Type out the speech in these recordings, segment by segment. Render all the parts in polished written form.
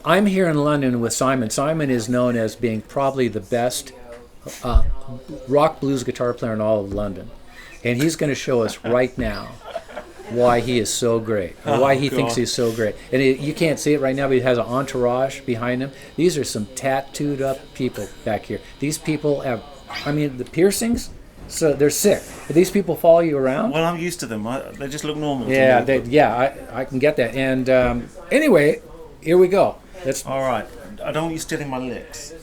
I'm here in London with Simon. Simon is known as being probably the best rock blues guitar player in all of London. And he's going to show us right now why he is so great, or why he thinks he's so great. And you can't see it right now, but he has an entourage behind him. These are some tattooed up people back here. These people have, I mean, the piercings, so they're sick. These people follow you around? Well, I'm used to them. They just look normal Yeah, to me. I can get that. And anyway, here we go. All right. I don't want you stealing my licks.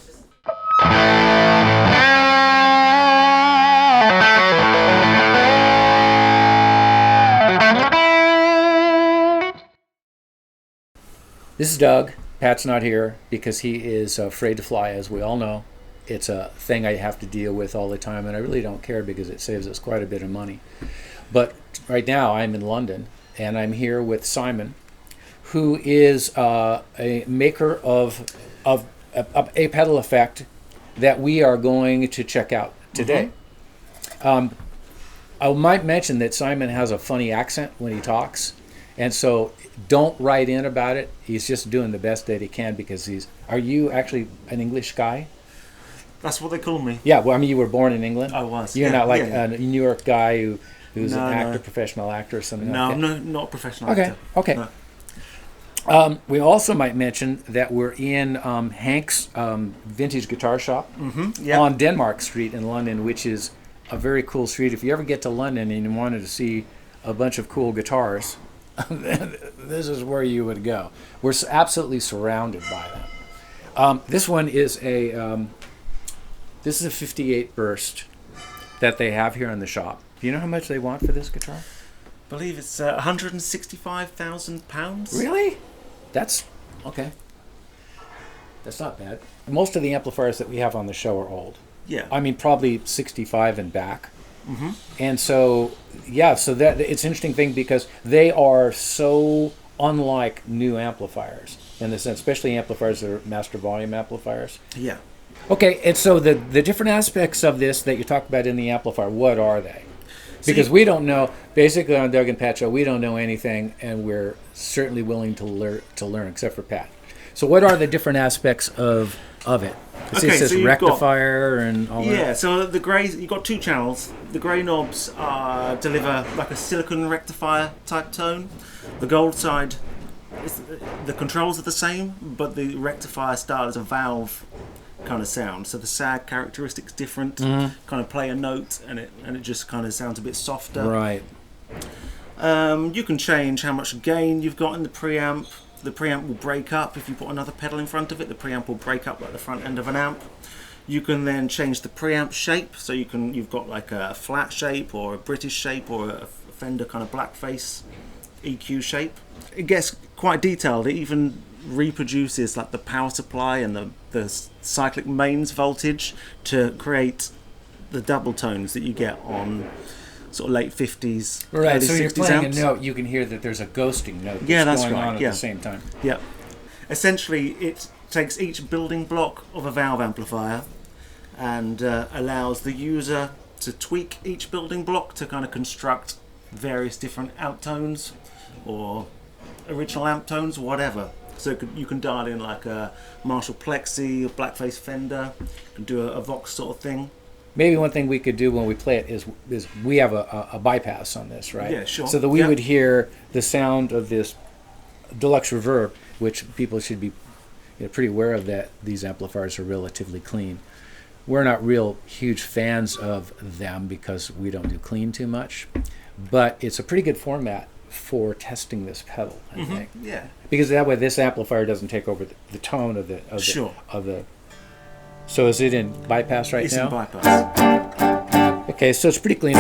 This is Doug. Pat's not here because he is afraid to fly, as we all know. It's a thing I have to deal with all the time, and I really don't care because it saves us quite a bit of money. But right now I'm in London, and I'm here with Simon, who is a maker of a pedal effect that we are going to check out today. I might mention that Simon has a funny accent when he talks, and so don't write in about it. He's just doing the best that he can because he's... Are you actually an English guy? That's what they call me. Yeah, well, I mean, you were born in England? I was. You're not like a New York guy who's an actor, no. Professional actor or something No, like that? I'm not a professional actor. Okay. No. We also might mention that we're in Hank's vintage guitar shop on Denmark Street in London, which is a very cool street. If you ever get to London and you wanted to see a bunch of cool guitars, this is where you would go. We're absolutely surrounded by them. This one is a 58 burst that they have here in the shop. Do you know how much they want for this guitar? I believe it's £165,000. Really? That's okay. That's not bad. Most of the amplifiers that we have on the show are old. Yeah. I mean, probably 65 and back. And so, so that it's an interesting thing because they are so unlike new amplifiers in the sense, especially amplifiers that are master volume amplifiers. Yeah. Okay, and so the different aspects of this that you talk about in the amplifier, what are they? Because we don't know, basically on Doug and Pat Show, we don't know anything, and we're certainly willing to learn, except for Pat. So what are the different aspects of it? It says so rectifier and all that. Yeah, so the greys, you've got two channels. The grey knobs deliver like a silicon rectifier type tone. The gold side, the controls are the same, but the rectifier style is a valve kind of sound. So the sag characteristics different. Kind of play a note, and it just kind of sounds a bit softer. Right. You can change how much gain you've got in the preamp. The preamp will break up if you put another pedal in front of it. The preamp will break up like the front end of an amp. You can then change the preamp shape, so you've got like a flat shape or a British shape or a Fender kind of blackface EQ shape. It gets quite detailed. It even reproduces like the power supply and the cyclic mains voltage to create the double tones that you get on sort of late 50s, right, early so 60s you're playing amps. a note, you can hear that there's a ghosting note that's going right, on at the same time. Yeah. Essentially, it takes each building block of a valve amplifier and allows the user to tweak each building block to kind of construct various different outtones or original amp tones, whatever. So you can dial in like a Marshall Plexi, a Blackface Fender, you can do a Vox sort of thing. Maybe one thing we could do when we play it is we have a bypass on this, right? Yeah, sure. So that we would hear the sound of this Deluxe Reverb, which people should be pretty aware of, that these amplifiers are relatively clean. We're not real huge fans of them because we don't do clean too much, but it's a pretty good format for testing this pedal, I think. Yeah. Because that way this amplifier doesn't take over the tone of the So is it in bypass right now? It's in bypass. Okay, so it's pretty clean.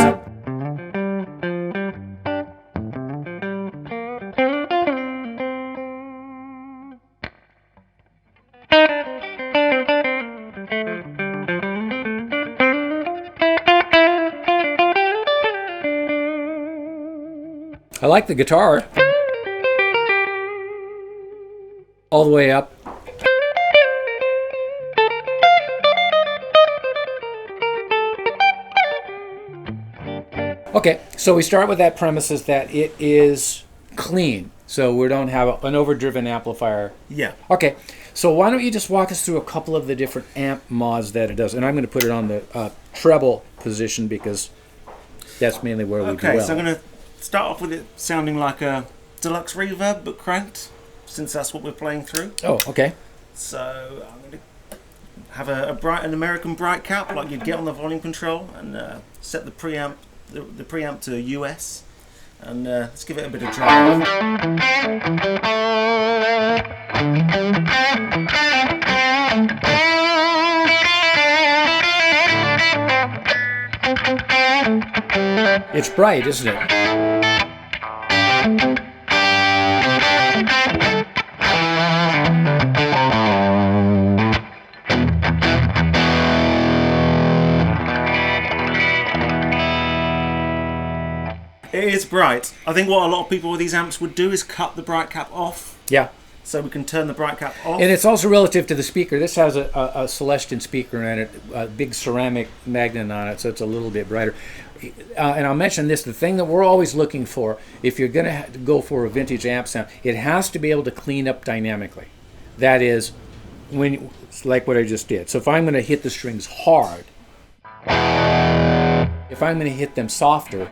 I like the guitar. All the way up. Okay, so we start with that premise is that it is clean. So we don't have an overdriven amplifier. Yeah. Okay, so why don't you just walk us through a couple of the different amp mods that it does, and I'm going to put it on the treble position because that's mainly where we dwell. Okay, so I'm going to start off with it sounding like a Deluxe Reverb, but cranked, since that's what we're playing through. Oh, okay. So I'm going to have an American bright cap like you'd get on the volume control, and set the preamp to US, and let's give it a bit of drive. It's bright, isn't it? It is bright. I think what a lot of people with these amps would do is cut the bright cap off. Yeah. So we can turn the bright cap off. And it's also relative to the speaker. This has a Celestion speaker in it, a big ceramic magnet on it, so it's a little bit brighter. And I'll mention this, the thing that we're always looking for, if you're going to go for a vintage amp sound, it has to be able to clean up dynamically. That is, like what I just did. So if I'm going to hit the strings hard, if I'm going to hit them softer,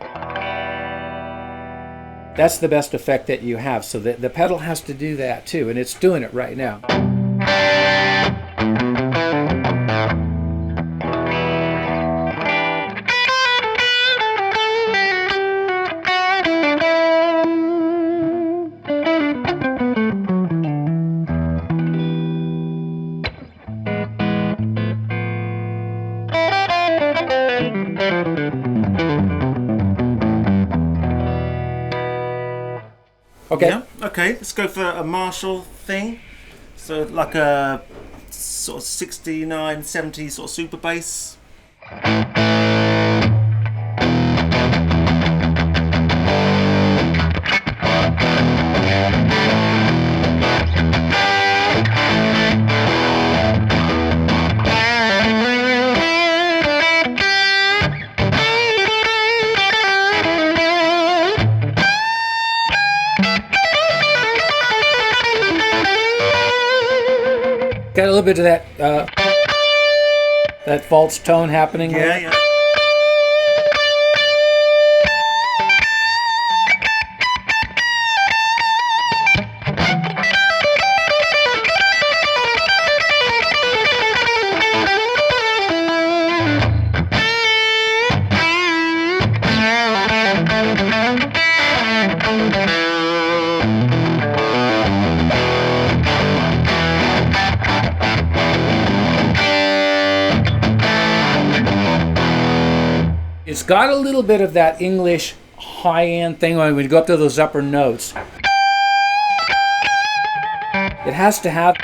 that's the best effect that you have. So the pedal has to do that too, and it's doing it right now. Okay. Yeah. Okay. Let's go for a Marshall thing. So like a sort of 69, 70 sort of super bass. Got a little bit of that false tone happening. Yeah, yeah. It's got a little bit of that English high-end thing when you go up to those upper notes. It has to have...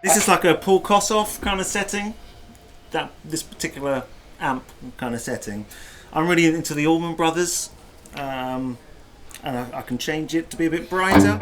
This is like a Paul Kossoff kind of setting. This particular amp kind of setting. I'm really into the Allman Brothers. And I can change it to be a bit brighter.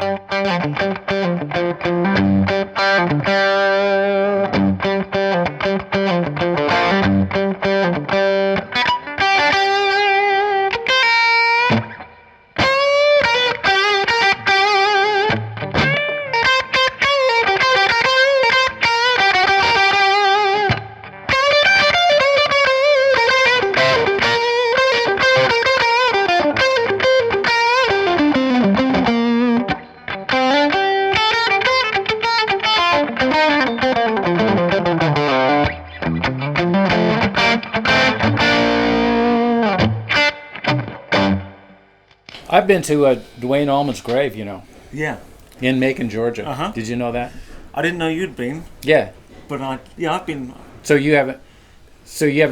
I've been to Duane Allman's grave, you know. Yeah. In Macon, Georgia. Uh-huh. Did you know that? I didn't know you'd been, Yeah. but I've been. So you haven't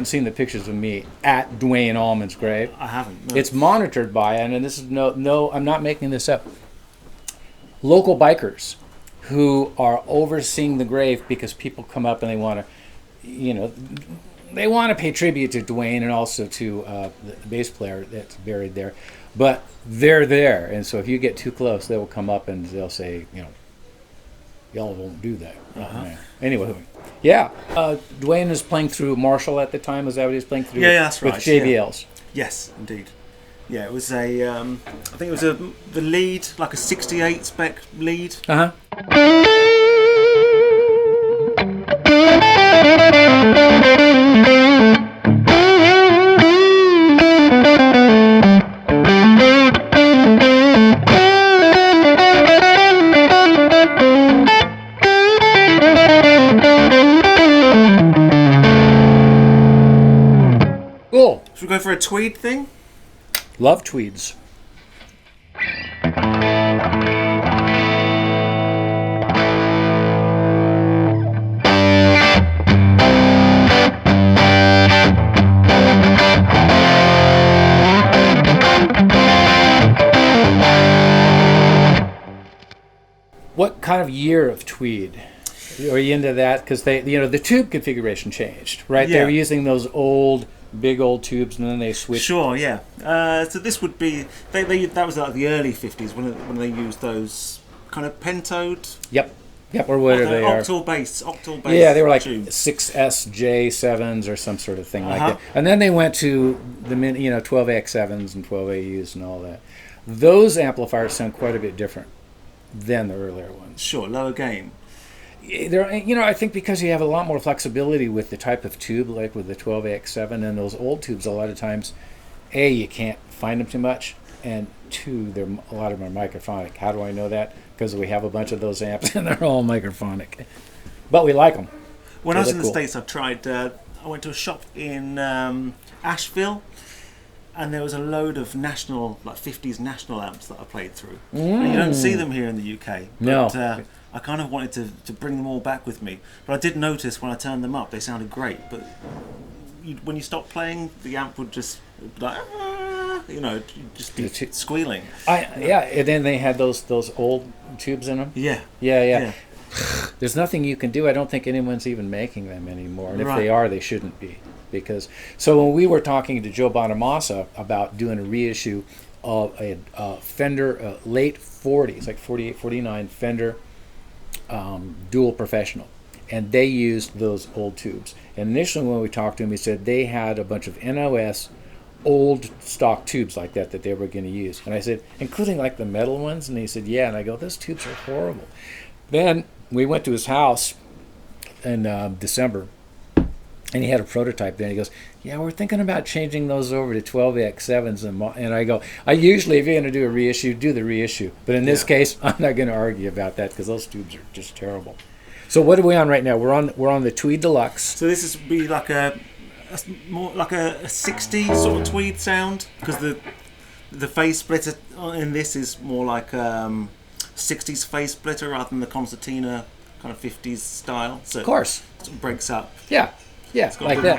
seen the pictures of me at Duane Allman's grave? I haven't. No. It's monitored by, and this is no, I'm not making this up, local bikers who are overseeing the grave because people come up and they want to, they want to pay tribute to Duane and also to the bass player that's buried there. But they're there, and so if you get too close, they will come up and they'll say, Y'all won't do that. Anyway, yeah. Dwayne was playing through Marshall at the time. Was that what he was playing through? Yeah, that's right. With JBLs. Yeah. Yes, indeed. Yeah, it was a. I think it was the lead, like a 68 spec lead. Cool. Should we go for a Tweed thing? Love Tweeds. What kind of year of Tweed? Are you into that? Because the tube configuration changed, right? Yeah. They were using those big old tubes, and then they switched. Sure, yeah. So this would be that was like the early 50s when they used those kind of pentode. Yep, or whatever they are. Octal bass. Yeah, they were like tubes. 6SJ7s or some sort of thing like that. And then they went to the 12AX7s and 12AUs and all that. Those amplifiers sound quite a bit different than the earlier ones. Sure, lower gain. I think because you have a lot more flexibility with the type of tube, like with the 12AX7 and those old tubes, a lot of times, A, you can't find them too much, and 2, a lot of them are microphonic. How do I know that? Because we have a bunch of those amps and they're all microphonic. But we like them. When I was in the States, I tried, I went to a shop in Asheville, and there was a load of 50s national amps that I played through. And you don't see them here in the UK. But, No. I kind of wanted to bring them all back with me. But I did notice when I turned them up, they sounded great. But when you stop playing, the amp would just just be squealing. And then they had those old tubes in them. Yeah. There's nothing you can do. I don't think anyone's even making them anymore. And if they are, they shouldn't be. So when we were talking to Joe Bonamassa about doing a reissue of a Fender late 40s, like 48, 49 Fender dual professional, and they used those old tubes. And initially when we talked to him, he said they had a bunch of NOS old stock tubes like that they were going to use. And I said, including like the metal ones? And he said, yeah. And I go, those tubes are horrible. Then we went to his house in December, and he had a prototype there. And he goes, yeah, we're thinking about changing those over to 12AX7s. And I go, I usually, if you're going to do a reissue, do the reissue. But in this case, I'm not going to argue about that because those tubes are just terrible. So what are we on right now? We're on the Tweed Deluxe. So this is be like more like a 60 sort of Tweed sound, because the phase splitter in this is more like 60s phase splitter rather than the concertina kind of 50s style. So of course. It sort of breaks up. Yeah, like that.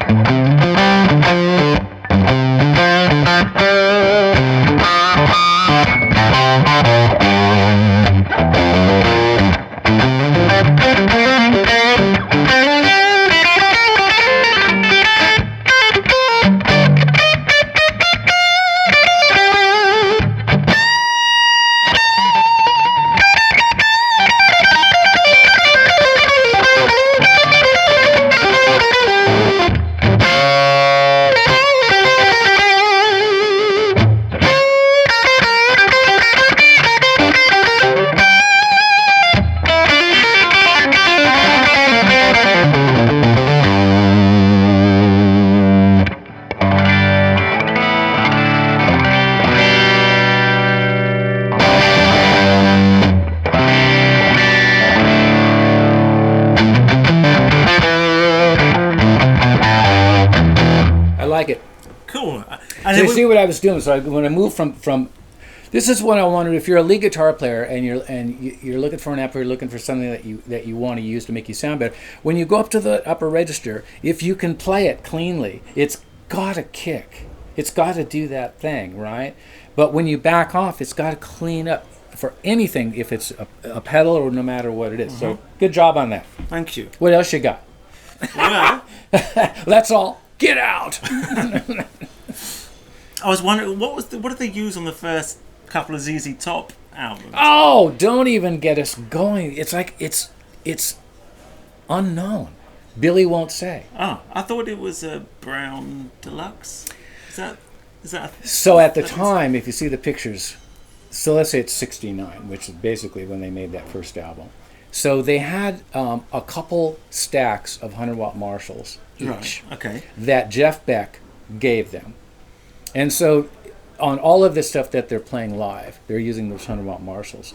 So you see what I was doing. So when I moved from this is what I wondered, if you're a lead guitar player and you're looking for an amp, or you're looking for something that you want to use to make you sound better. When you go up to the upper register, if you can play it cleanly, it's got to kick. It's got to do that thing, right? But when you back off, it's got to clean up for anything, if it's a pedal or no matter what it is. Mm-hmm. So good job on that. Thank you. What else you got? Well, that's all. Get out. I was wondering what did they use on the first couple of ZZ Top albums? Oh, don't even get us going. It's like It's unknown. Billy won't say. Oh, I thought it was a brown Deluxe. Is that? So at the time, if you see the pictures, so let's say it's 69, which is basically when they made that first album. So they had a couple stacks of 100-watt Marshalls each, Right. Okay. that Jeff Beck gave them. And so on all of this stuff that they're playing live, they're using those 100-watt Marshalls.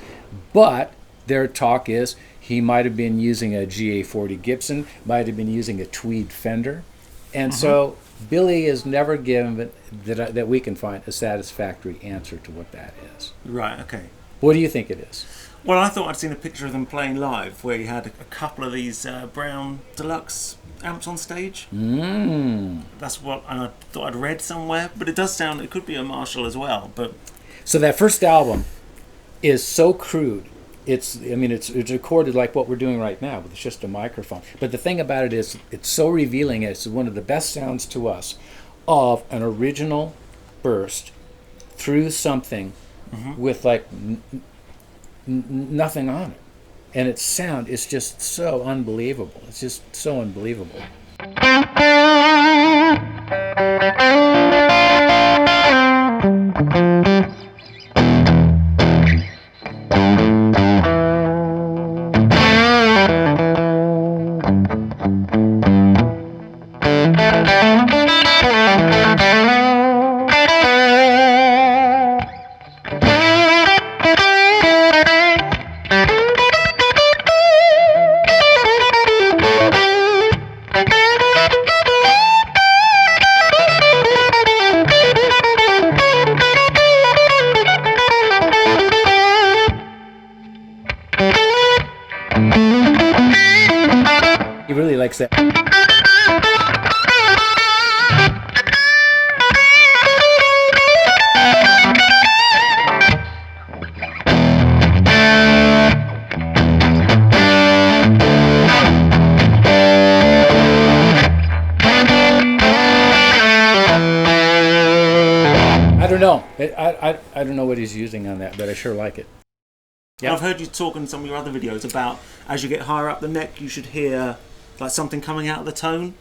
But their talk is he might have been using a GA40 Gibson, might have been using a Tweed Fender. And so Billy has never given, that we can find, a satisfactory answer to what that is. Right. Okay. What do you think it is? Well, I thought I'd seen a picture of them playing live where you had a couple of these brown Deluxe amps on stage. That's what I thought I'd read somewhere, but it does sound, it could be a Marshall as well. But So that first album is so crude. It's recorded like what we're doing right now, with just a microphone. But the thing about it is, it's so revealing. It's one of the best sounds to us of an original burst through something with like nothing on it, and its sound is just so unbelievable. It's just so unbelievable. He really likes that. I don't know. I don't know what he's using on that, but I sure like it. Yeah. I've heard you talk in some of your other videos about as you get higher up the neck, you should hear like something coming out of the tone.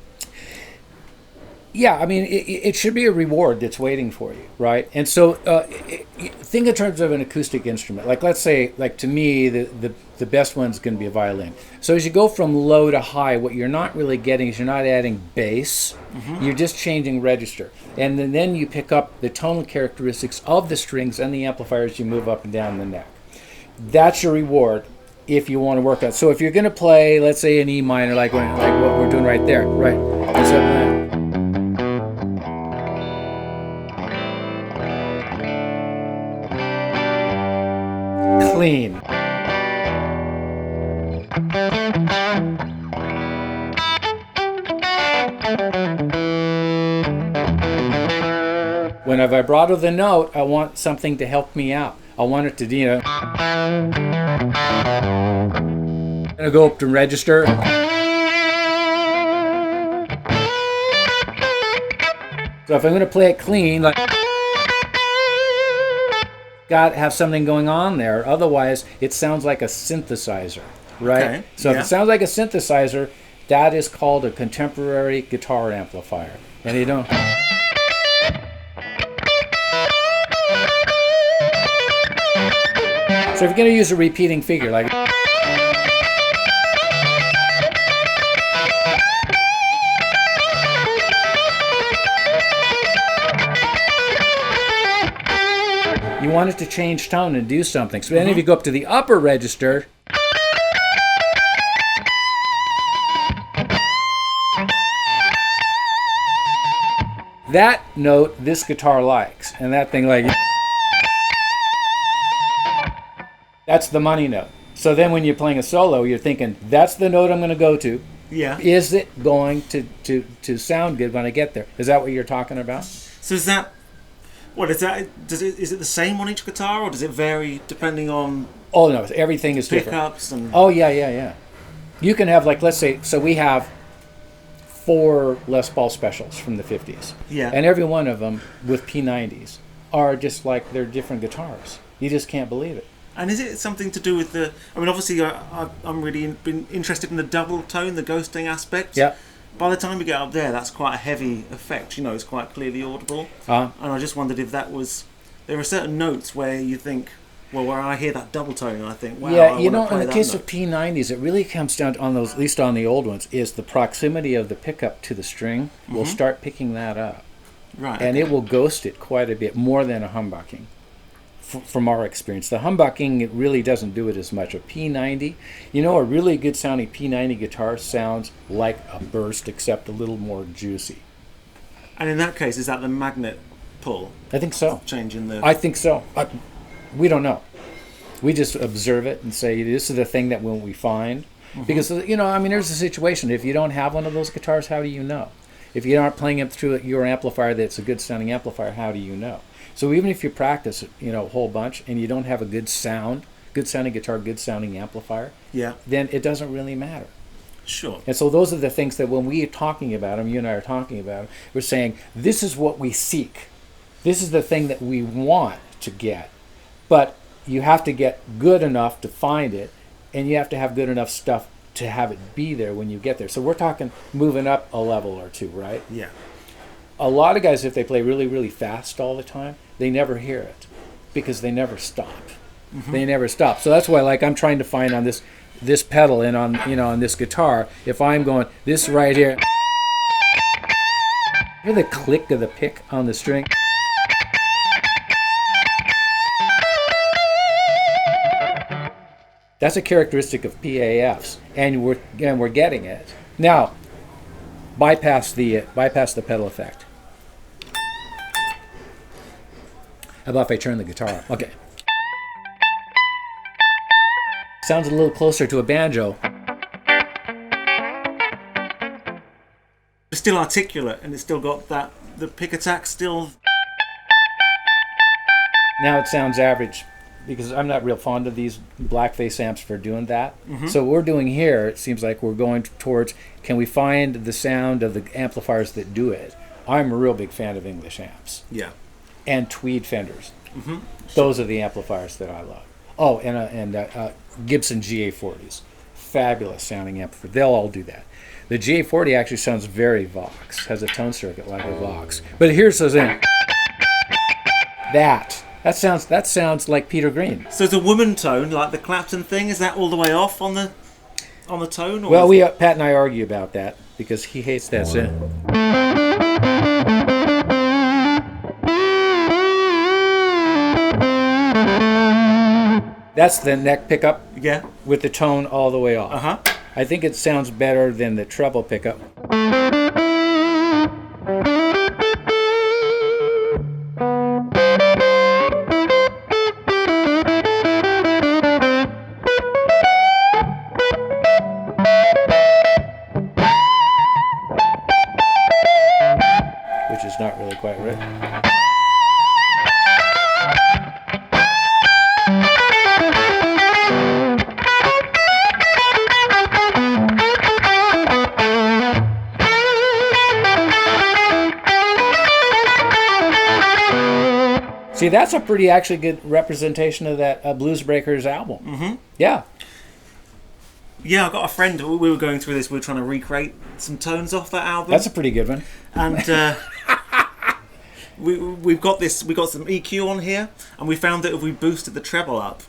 Yeah, I mean, it should be a reward that's waiting for you, right? And so think in terms of an acoustic instrument. Like, let's say, like to me, the best one's going to be a violin. So as you go from low to high, what you're not really getting is you're not adding bass. You're just changing register. And then you pick up the tonal characteristics of the strings and the amplifier as you move up and down the neck. That's your reward if you want to work on it. So if you're going to play, let's say, an E minor, like what we're doing right there, right? So, clean. When I vibrato the note, I want something to help me out. I want it to, I'm gonna go up to register. So if I'm gonna play it clean, like, got to have something going on there. Otherwise, it sounds like a synthesizer, right? Okay, So if it sounds like a synthesizer, that is called a contemporary guitar amplifier. And you don't. So if you're going to use a repeating figure, like. You want it to change tone and do something. So then if you go up to the upper register, that note this guitar likes, and that thing like, that's the money note. So then when you're playing a solo, you're thinking, that's the note I'm going to go to. Yeah. Is it going to sound good when I get there? Is that what you're talking about? So is that, what is that? Is it the same on each guitar, or does it vary depending on? Oh no, everything is different. Pickups and. Oh yeah. You can have, like, let's say, so we have 4 Les Paul specials from the 50s. Yeah. And every one of them with P90s are just like, they're different guitars. You just can't believe it. And is it something to do with the? I mean, obviously, I'm really been interested in the double tone, the ghosting aspect. Yeah. By the time we get up there, that's quite a heavy effect. You know, it's quite clearly audible. Uh-huh. And I just wondered if that was. There are certain notes where you think, well, where I hear that double tone, and I think, wow. Yeah, I you wanna know, play in the that case note. of P90s, it really comes down to, on those, at least on the old ones, is the proximity of the pickup to the string will start picking that up. Right. And okay. it will ghost it quite a bit more than a humbucking. From our experience, the humbucking, it really doesn't do it as much. A P90, you know, a really good sounding P90 guitar sounds like a burst, except a little more juicy. And in that case, is that the magnet pull I think so. changing the? I think so. We don't know. We just observe it and say, this is the thing that we find. Because, you know, I mean, there's a situation. If you don't have one of those guitars, how do you know? If you aren't playing it through your amplifier that's a good sounding amplifier, how do you know? So even if you practice, you know, a whole bunch and you don't have a good sounding guitar, good sounding amplifier, Yeah. then it doesn't really matter. Sure. And so those are the things that when we are talking about them, you and I are talking about them, we're saying, this is what we seek. This is the thing that we want to get. But you have to get good enough to find it, and you have to have good enough stuff to have it be there when you get there. So we're talking moving up a level or two, right? Yeah. A lot of guys, if they play really, really fast all the time, they never hear it because they never stop. They never stop. So that's why, like, I'm trying to find on this pedal and on, you know, on this guitar, if I'm going this right here, hear the click of the pick on the string. That's a characteristic of PAFs, and we're getting it now. Bypass the pedal effect. How about if I turn the guitar up? Okay. Sounds a little closer to a banjo. It's still articulate, and it's still got that the pick attack still. Now it sounds average because I'm not real fond of these blackface amps for doing that. So what we're doing here, it seems like we're going towards, can we find the sound of the amplifiers that do it? I'm a real big fan of English amps. Yeah. And Tweed Fenders. Those are the amplifiers that I love. Oh, and Gibson GA40s. Fabulous sounding amplifier. They'll all do that. The GA40 actually sounds very Vox, has a tone circuit like a Vox. But here's the thing. That sounds like Peter Green. So it's a woman tone, like the Clapton thing. Is that all the way off on the tone? Or Well, is it- Pat and I argue about that because he hates that sound. That's the neck pickup Yeah. with the tone all the way off. Uh-huh. I think it sounds better than the treble pickup. Which is not really quite right. See, that's a pretty actually good representation of that Blues Breakers album. Mm-hmm. Yeah. Yeah, I got a friend. We were going through this. We were trying to recreate some tones off that album. That's a pretty good one. And we've got this. We got some EQ on here, and we found that if we boosted the treble up,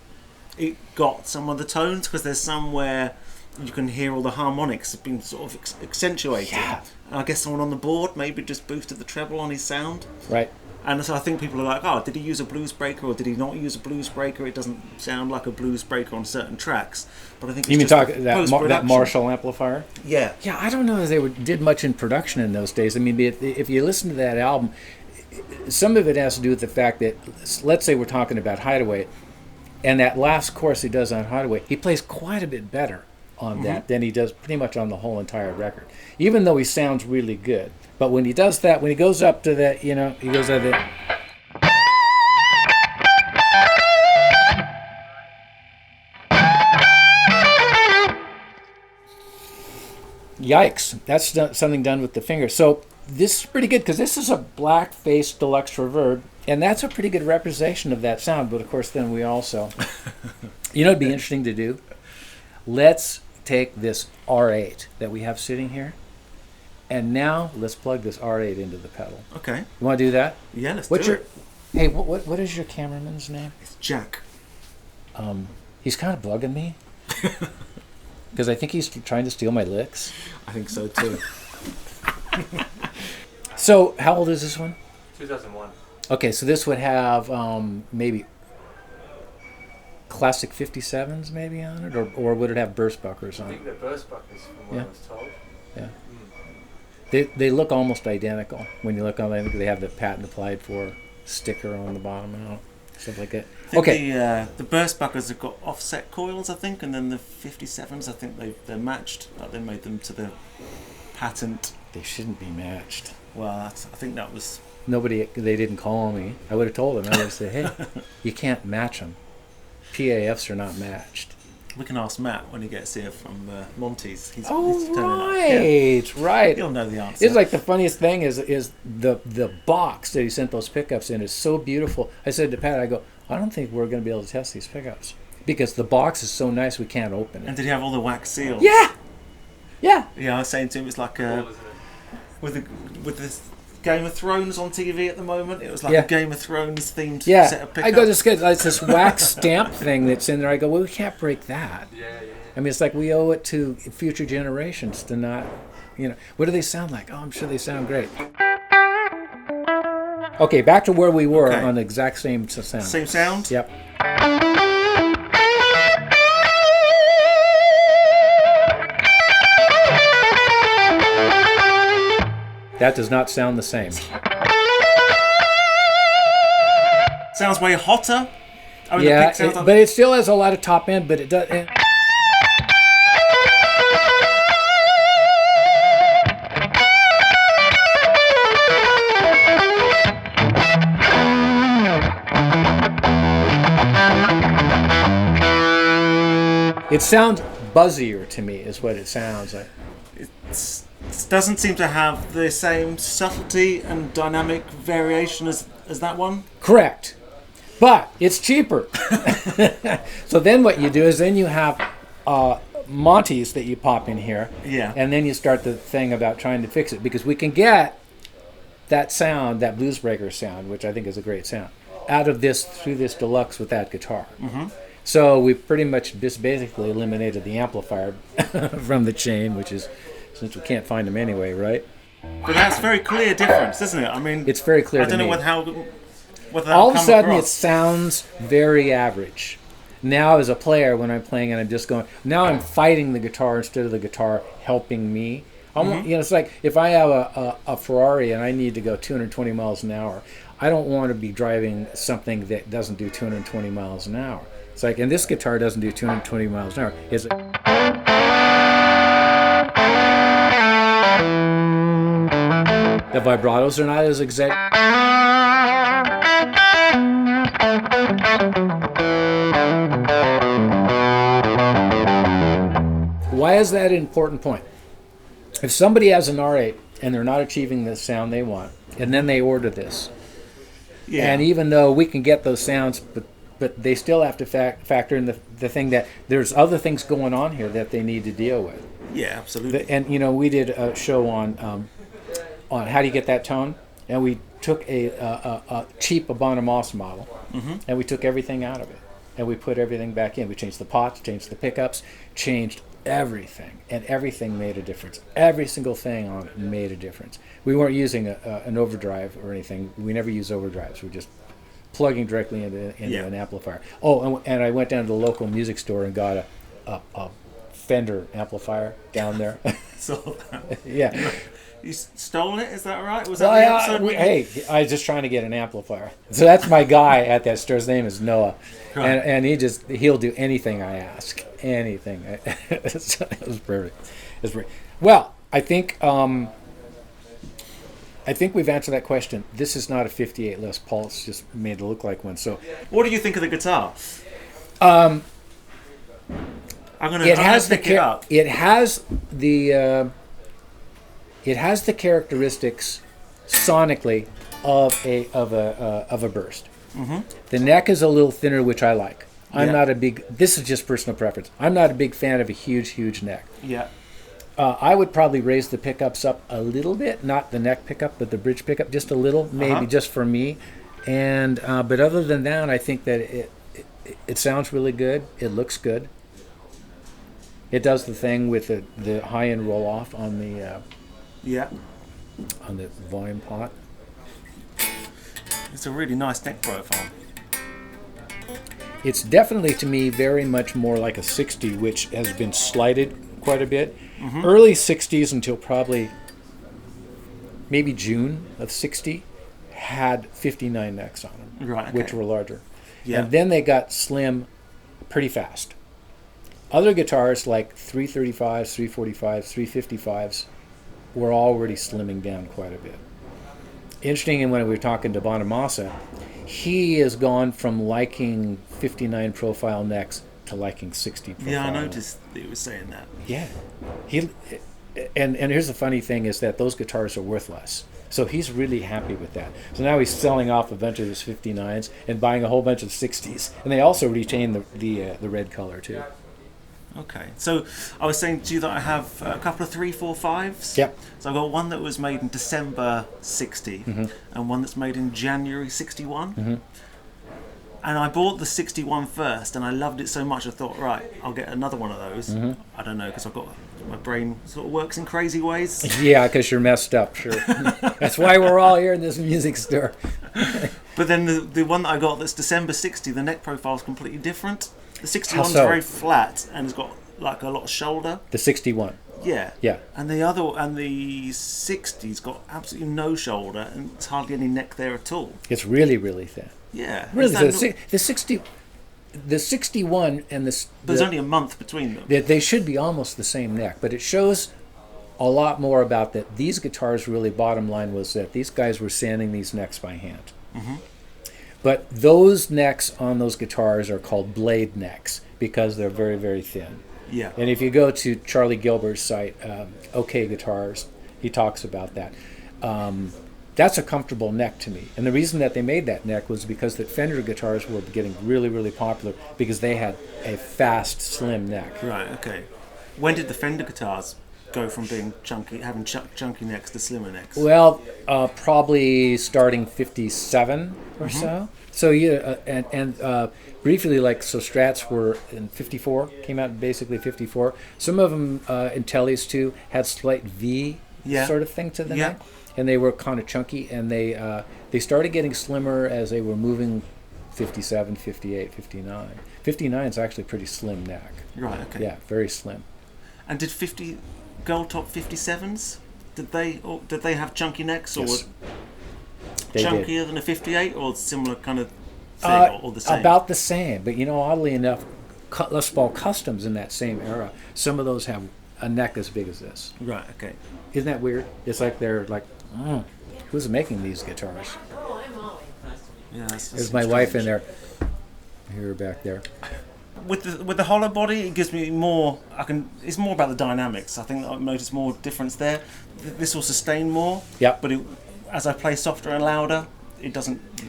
it got some of the tones because there's somewhere you can hear all the harmonics have been sort of accentuated. Yeah. And I guess someone on the board maybe just boosted the treble on his sound. Right. And so I think people are like, oh, did he use a blues breaker or did he not use a blues breaker? It doesn't sound like a blues breaker on certain tracks. But I think it's You mean just that post-production. Marshall amplifier? Yeah. Yeah, I don't know if they did much in production in those days. I mean, if you listen to that album, some of it has to do with the fact that, let's say we're talking about Hideaway, and that last chorus he does on Hideaway, he plays quite a bit better on that than he does pretty much on the whole entire record, even though he sounds really good. But when he does that, when he goes up to that, you know, he goes up there. Yikes, that's something done with the finger. So this is pretty good because this is a black-faced Deluxe Reverb And that's a pretty good representation of that sound. But of course, then we also, it'd be interesting to do. Let's take this R8 that we have sitting here, and now let's plug this R8 into the pedal. Okay. You want to do that? Yeah, let's do it. Hey, what is your cameraman's name? It's Jack. He's kind of bugging me because I think he's trying to steal my licks. I think so too. So, how old is this one? 2001. Okay, so this would have maybe classic 57s maybe on it, or would it have burst buckers on I it? think they're burst buckers from what I was told. Yeah. They look almost identical when you look on them. They have the patent applied for sticker on the bottom and all, stuff like that. I think Okay. the burst buckers have got offset coils, I think, and then the 57s, I think they're matched. Like they made them to the patent. They shouldn't be matched. Well, I think that was... They didn't call me. I would have told them. I would have said, hey, you can't match them. PAFs are not matched. We can ask Matt when he gets here from Monty's. He's Oh, turning up. right, right. He'll know the answer. It's like the funniest thing is the box that he sent those pickups in is so beautiful. I said to Pat, I go, I don't think we're going to be able to test these pickups because the box is so nice we can't open And it. did he have all the wax seals? Yeah, yeah. Yeah, I was saying to him, it's like Cool, isn't it? with this Game of Thrones on TV at the moment. It was like Yeah. a Game of Thrones themed set Yeah, of pickups. I go, it's this wax stamp thing that's in there. I go, well, we can't break that. Yeah. I mean, it's like we owe it to future generations to not, what do they sound like? Oh, I'm sure they sound great. Okay, back to where we were Okay. on the exact same sound. Same sound? Yep. That does not sound the same. Sounds way hotter. I mean, the Yeah, pick sounds but it still has a lot of top end, but it does. It sounds buzzier to me, is what it sounds like. It doesn't seem to have the same subtlety and dynamic variation as that one. Correct. But it's cheaper. So then what you do is then you have Monty's that you pop in here. Yeah. And then you start the thing about trying to fix it because we can get that sound, that blues breaker sound, which I think is a great sound, out of this through this Deluxe with that guitar. Mm-hmm. So we pretty much just basically eliminated the amplifier from the chain, which is, since we can't find them anyway, right? But that's very clear difference, isn't it? I mean, It's very clear I to don't know me. whether All of a sudden it across. sounds very average. Now as a player, when I'm playing and I'm just going, now I'm fighting the guitar instead of the guitar helping me. It's like if I have a Ferrari and I need to go 220 miles an hour, I don't want to be driving something that doesn't do 220 miles an hour. It's like, and this guitar doesn't do 220 miles an hour. The vibratos are not as exact. Why is that an important point? If somebody has an R8 and they're not achieving the sound they want, and then they order this, Yeah. and even though we can get those sounds, but they still have to factor in the thing that there's other things going on here that they need to deal with. Yeah, absolutely. And we did a show on how do you get that tone, and we took a cheap Abonomos model, and we took everything out of it, and we put everything back in. We changed the pots, changed the pickups, changed everything, and everything made a difference. Every single thing on it made a difference. We weren't using an overdrive or anything. We never use overdrives. We're just plugging directly into an amplifier. Oh, and I went down to the local music store and got a Fender amplifier down there. So Yeah. you stole it? Is that right? Was Well, that the episode? hey, I was just trying to get an amplifier. So that's my guy at that store. His name is Noah, Right. and he'll do anything I ask. Anything. It was perfect. It was great. Well, I think we've answered that question. This is not a 58 Les Paul. It's just made to look like one. So What do you think of the guitar? I'm gonna it has the pick it up. it has the characteristics sonically of a burst. The neck is a little thinner, which I like. I'm not a big. This is just personal preference. I'm not a big fan of a huge neck. Yeah. I would probably raise the pickups up a little bit, not the neck pickup, but the bridge pickup just a little, maybe just for me. And but other than that, I think that it sounds really good. It looks good. It does the thing with the high end roll off on the on the volume pot. It's a really nice neck profile. It's definitely, to me, very much more like a 60, which has been slighted quite a bit. Early 60s until probably maybe June of 60 had 59 necks on them, Right, okay. which were larger. Yeah. And then they got slim pretty fast. Other guitars like 335s, 345s, 355s were already slimming down quite a bit. Interesting, and when we were talking to Bonamassa, he has gone from liking 59 profile necks to liking 60 profile. Yeah, I necks. noticed that he was saying that. Yeah, and here's the funny thing is that those guitars are worth less. So he's really happy with that. So now he's selling off a bunch of his 59s and buying a whole bunch of 60s, and they also retain the red color too. Okay, so I was saying to you that I have a couple of 345s. Yep. So I've got one that was made in December 60 and one that's made in January 61. And I bought the 61 first, and I loved it so much I thought, right, I'll get another one of those. I don't know, because my brain sort of works in crazy ways. Yeah, because you're messed up, sure. That's why we're all here in this music store. But then the one that I got that's December 60, the neck profile is completely different. The 61 is so? very flat and it's got like a lot of shoulder. The 61. Yeah. Yeah. And the 60's got absolutely no shoulder and it's hardly any neck there at all. It's really, really thin. Yeah. Really, Is that the 61 and but there's only a month between them. they should be almost the same neck, but it shows a lot more about that. These guitars really, bottom line was that these guys were sanding these necks by hand. But those necks on those guitars are called blade necks because they're very, very thin. Yeah. And if you go to Charlie Gilbert's site, OK Guitars, he talks about that. That's a comfortable neck to me. And the reason that they made that neck was because that Fender guitars were getting really, really popular because they had a fast, slim neck. Right, okay. When did the Fender guitars go from being chunky, having chunky necks to slimmer necks? Well, probably starting 57 or so. So yeah, and briefly, so Strats were in 54, came out basically 54. Some of them, Intellis too, had slight V sort of thing to the neck. And they were kind of chunky, and they started getting slimmer as they were moving 57, 58, 59. 59 is actually a pretty slim neck. Right, okay. Yeah, very slim. And did Gold Top 57s, did they have chunky necks, or Yes. They chunkier did. than a 58, or similar kind of thing, or the same? About the same, but oddly enough, Les Paul Customs in that same era, some of those have a neck as big as this. Right, okay. Isn't that weird? It's like they're like, who's making these guitars? Yeah, There's my wife in there. I hear her back there. With the hollow body, it gives me more. It's more about the dynamics. I think that I've noticed more difference there. This will sustain more. Yep. But as I play softer and louder,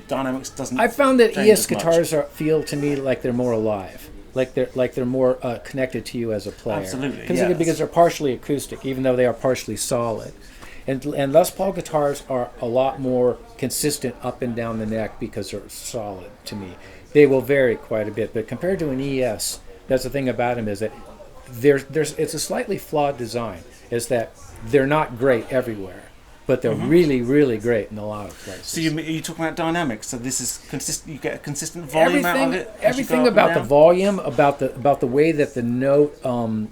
dynamics doesn't. I found that change ES as much. guitars feel to me like they're more alive, like they're more connected to you as a player. Absolutely, because they're partially acoustic, even though they are partially solid. And Les Paul guitars are a lot more consistent up and down the neck because they're solid to me. They will vary quite a bit, but compared to an ES, that's the thing about them is that it's a slightly flawed design. Is that they're not great everywhere, but they're really, really great in a lot of places. So you talking about dynamics? So this is consistent. You get a consistent volume out of it. Everything about the volume, about the way that the note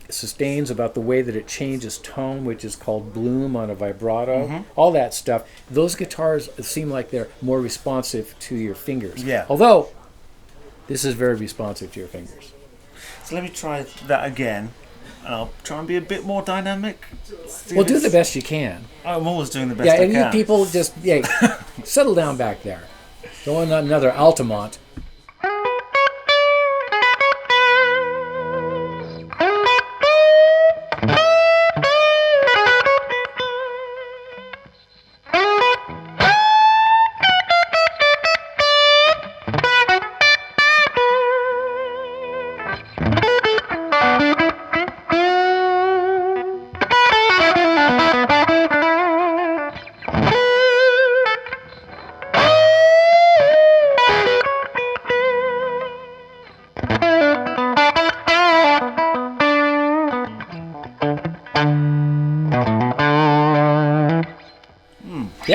sustains, about the way that it changes tone, which is called bloom on a vibrato, all that stuff. Those guitars seem like they're more responsive to your fingers. Yeah. Although this is very responsive to your fingers. So let me try that again. And I'll try and be a bit more dynamic. Well, do the best you can. I'm always doing the best Yeah, I and can. you people just settle down back there. Go on another Altamont.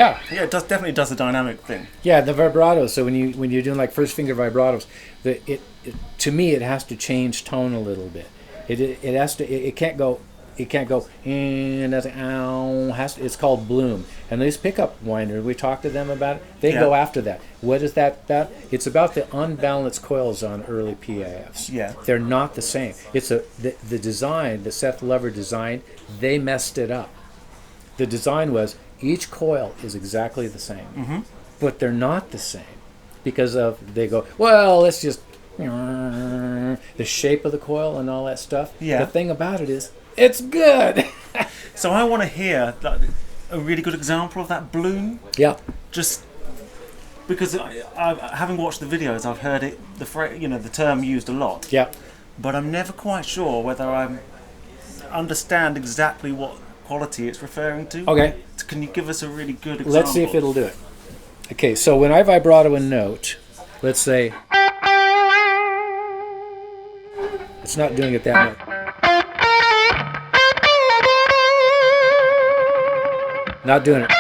Yeah. Yeah, it definitely does the dynamic thing. Yeah, the vibrato. So when you're doing like first finger vibratos, to me it has to change tone a little bit. It has to. It can't go. It can't go. And that's it's called bloom. And these pickup winders, we talked to them about it. They go after that. What is that about? It's about the unbalanced coils on early PAFs. Yeah. They're not the same. It's the design, the Seth Lover design. They messed it up. The design was each coil is exactly the same, but they're not the same because they go, well, let's just the shape of the coil and all that stuff. Yeah. The thing about it is, it's good. So I want to hear like, a really good example of that bloom. Yeah. Just because having watched the videos, I've heard it, the term used a lot. Yeah. But I'm never quite sure whether I understand exactly what quality it's referring to. Okay. Can you give us a really good example? Let's see if it'll do it. Okay, so when I vibrato a note, let's say it's not doing it that much. Not doing it.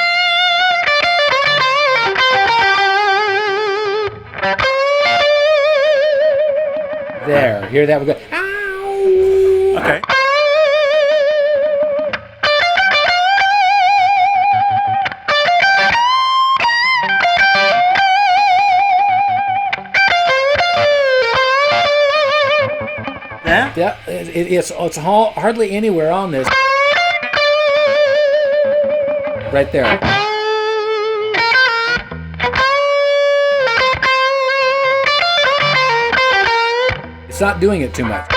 There, hear that? We go. Ow! Okay. There? Yeah, it's hardly anywhere on this. Right there. It's not doing it too much.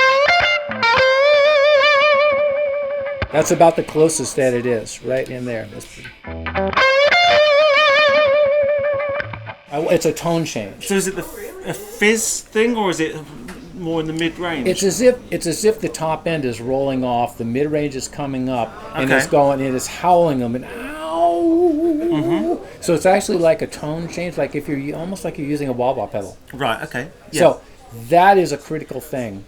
That's about the closest that it is, right in there. It's a tone change. So is it a fizz thing, or is it more in the mid-range? It's as if the top end is rolling off, the mid-range is coming up, and it's going, and it's howling them, and ow. So it's actually like a tone change, like if you're almost like you're using a wah-wah pedal. Right. Okay. Yeah. So that is a critical thing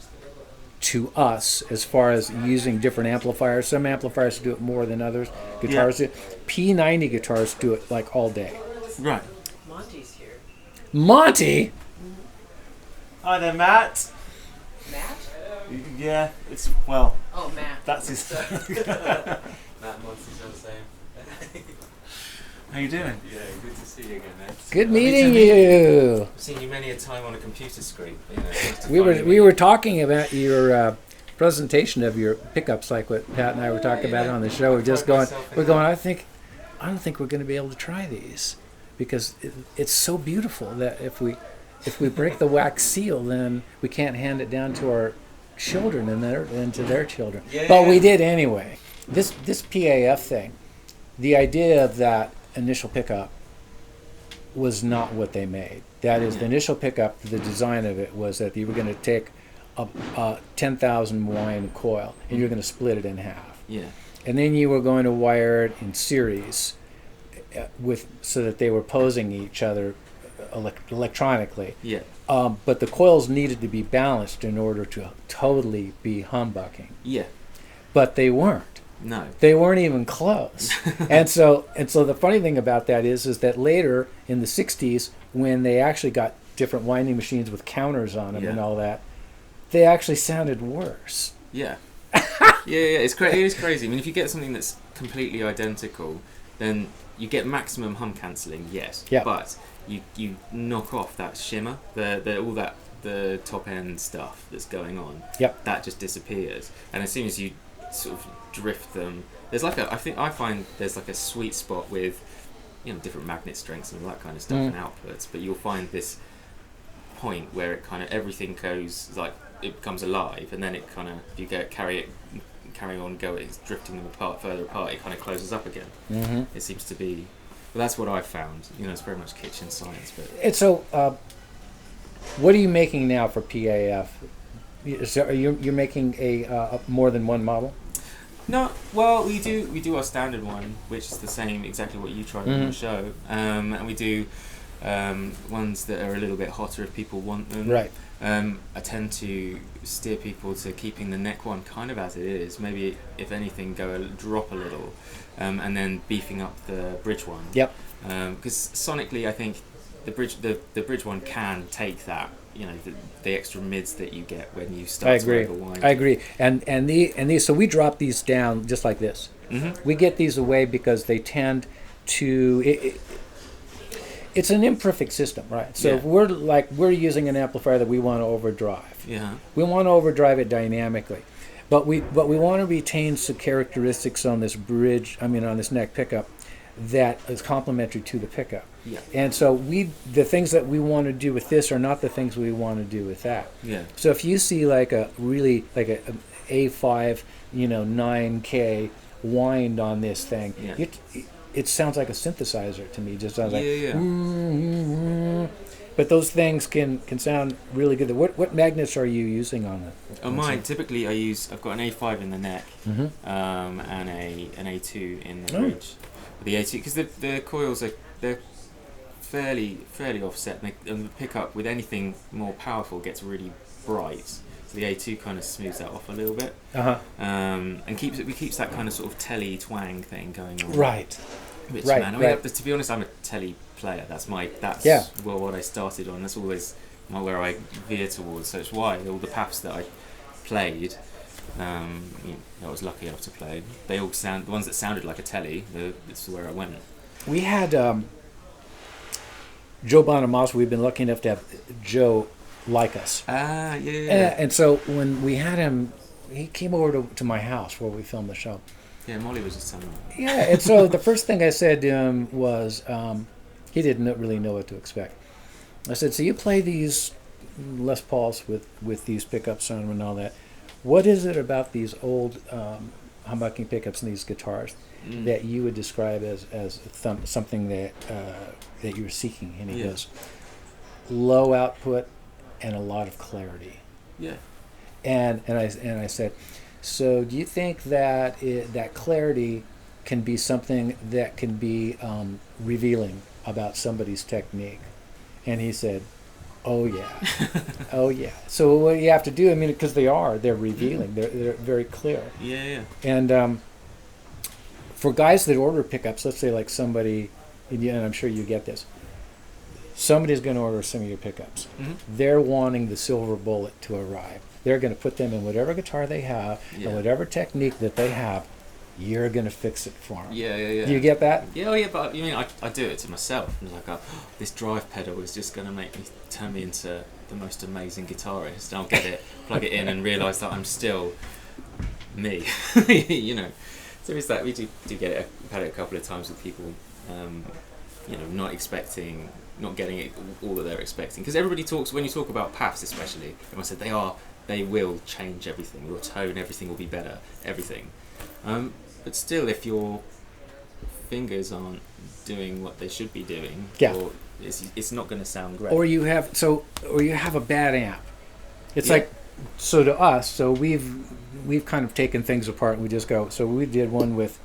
to us as far as using different amplifiers. Some amplifiers do it more than others. Guitars do it. P90 guitars do it like all day. Right. Monty's here. Monty? Hi there, Matt. Matt? Yeah, it's well. Oh, Matt. That's his. Matt and Monty's all the same. How you doing? Yeah, good to see you again, man. Good meeting you. I've seen you many a time on a computer screen. We were talking about your presentation of your pickups, like what Pat and I were talking about on the show. We're going. I don't think we're going to be able to try these because it's so beautiful that if we break the wax seal, then we can't hand it down to our children and to their children. But we did anyway. This PAF thing, the idea of that initial pickup was not what they made. That is, the initial pickup, the design of it was that you were going to take a 10,000 wind coil and you're going to split it in half. Yeah. And then you were going to wire it in series so that they were posing each other electronically. Yeah. But the coils needed to be balanced in order to totally be humbucking. Yeah. But they weren't. No. They weren't even close. and so the funny thing about that is that later in the 60s, when they actually got different winding machines with counters on them and all that, they actually sounded worse. Yeah. Yeah, it is crazy. I mean, if you get something that's completely identical, then you get maximum hum cancelling, yes. Yeah. But you knock off that shimmer, the top end stuff that's going on. Yep. That just disappears. And as soon as you sort of drift them, I find there's like a sweet spot with, different magnet strengths and all that kind of stuff and outputs, but you'll find this point where it kind of everything goes like it becomes alive, and then it kind of, if you carry on it's drifting them further apart, it kind of closes up again. It seems to be, well, that's what I've found. It's very much kitchen science. But And so, what are you making now for PAF? So you're making a more than one model? No, well, we do our standard one, which is the same, exactly what you tried on your show, and we do ones that are a little bit hotter if people want them. Right. I tend to steer people to keeping the neck one kind of as it is. Maybe, if anything, drop a little, and then beefing up the bridge one. Yep. Because sonically, I think the bridge one can take that, the extra mids that you get when you start to overwind. I agree. And these, so we drop these down just like this. Mm-hmm. We get these away because they tend to. It's an imperfect system, right? So if we're using an amplifier that we want to overdrive. Yeah. We want to overdrive it dynamically, but we want to retain some characteristics on this on this neck pickup that is complementary to the pickup. Yeah. And so the things that we want to do with this are not the things we want to do with that. Yeah. So if you see like a A5, 9K wind on this thing, Yeah. it sounds like a synthesizer to me. It just sounds like. Yeah. But those things can sound really good. What magnets are you using on it? On mine, typically I've got an A5 in the neck, Mm-hmm. and an A2 in the bridge. The A2, because the coils they're fairly offset, and the pickup with anything more powerful gets really bright. So the A2 kind of smooths that off a little bit, and keeps that kind of sort of telly twang thing going on. Right. Which, Right. man, I mean, to be honest, I'm a telly player. That's what I started on. That's always where I veer towards. So it's why all the PAFs that I played, I was lucky enough to play. They all the ones that sounded like a telly. It's where I went. We had Joe Bonamassa. We've been lucky enough to have Joe like us. Yeah. And so when we had him, he came over to my house where we filmed the show. Yeah, Molly was just telling me. Yeah, and so the first thing I said to him was, he didn't really know what to expect. I said, so you play these Les Pauls with these pickups on them and all that. What is it about these old humbucking pickups and these guitars that you would describe as something that you're seeking? And he goes, low output and a lot of clarity. Yeah. And I said, so do you think that that clarity can be something that can be revealing about somebody's technique? And he said, oh yeah. Oh yeah. So what you have to do, because they're revealing, they're very clear. Yeah. And for guys that order pickups, let's say like somebody, and I'm sure you get this, somebody's going to order some of your pickups. Mm-hmm. They're wanting the silver bullet to arrive. They're going to put them in whatever guitar they have and whatever technique that they have. You're going to fix it for them. Yeah. Do you get that? Yeah, but I do it to myself. I'm like, this drive pedal is just going to turn me into the most amazing guitarist. And I'll get it, plug it in, and realise that I'm still me. So it's that we do get it. I've had it a couple of times with people, not getting it all that they're expecting. Because everybody talks, when you talk about PAFs especially, everyone said they will change everything. Your tone, everything will be better, everything. But still, if your fingers aren't doing what they should be doing, it's not going to sound great. Or you have a bad amp. It's like, so to us, so we've kind of taken things apart and we just go. So we did one with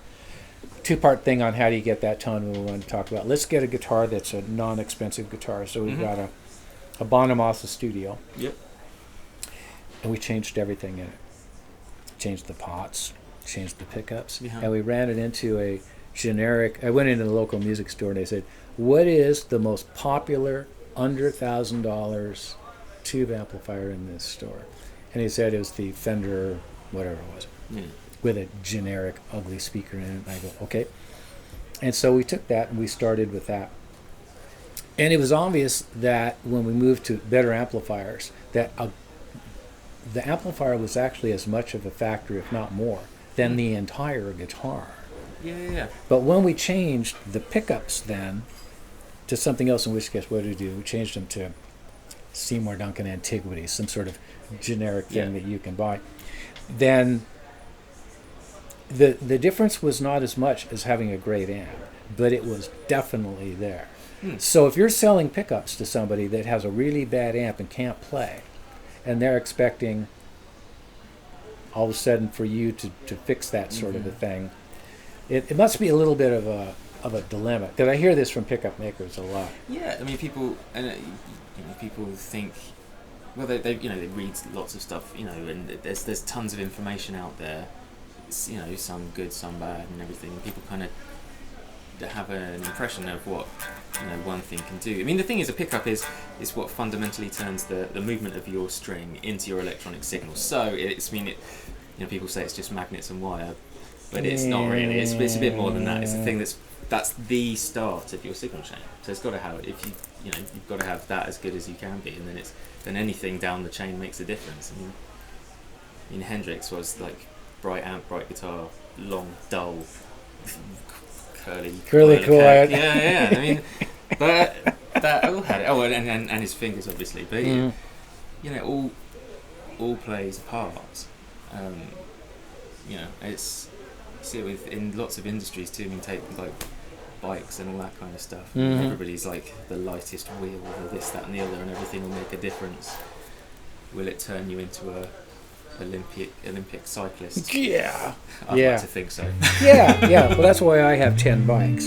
two-part thing on how do you get that tone we wanted to talk about. Let's get a guitar that's a non-expensive guitar. So we've got a Bonamassa Studio. Yep. And we changed everything in it. Changed the pots, changed the pickups, Yeah. and we ran it into a generic. I went into the local music store and they said, what is the most popular under $1,000 tube amplifier in this store? And he said it was the Fender, whatever it was, with a generic ugly speaker in it. And I go, okay. And so we took that and we started with that. And it was obvious that when we moved to better amplifiers, that the amplifier was actually as much of a factor, if not more, than the entire guitar. Yeah. But when we changed the pickups then to something else, in which case what did we do? We changed them to Seymour Duncan Antiquities, some sort of generic thing that you can buy. Then the difference was not as much as having a great amp, but it was definitely there. So if you're selling pickups to somebody that has a really bad amp and can't play, and they're expecting all of a sudden for you to fix that sort of a thing, it must be a little bit of of a dilemma, because I hear this from pickup makers a lot. Yeah, I mean, people people think, well, they read lots of stuff, and there's tons of information out there, some good, some bad, and everything. And people kind of have an impression of what one thing can do. I mean, the thing is, a pickup is what fundamentally turns the movement of your string into your electronic signal. So people say it's just magnets and wire, but it's not really. It's a bit more than that. It's the thing that's the start of your signal chain. So it's got to have, you've got to have that as good as you can be, and then anything down the chain makes a difference. I mean, Hendrix was like bright amp, bright guitar, long, dull, curly quiet. Yeah. I mean, but that all had it. Oh, and his fingers obviously, but all plays a part. It's see it in lots of industries too. I mean, take like bikes and all that kind of stuff. Mm-hmm. Everybody's like the lightest wheel or this, that, and the other, and everything will make a difference. Will it turn you into a Olympic cyclist? Yeah. I'd like to think so. Yeah. Well, that's why I have 10 bikes.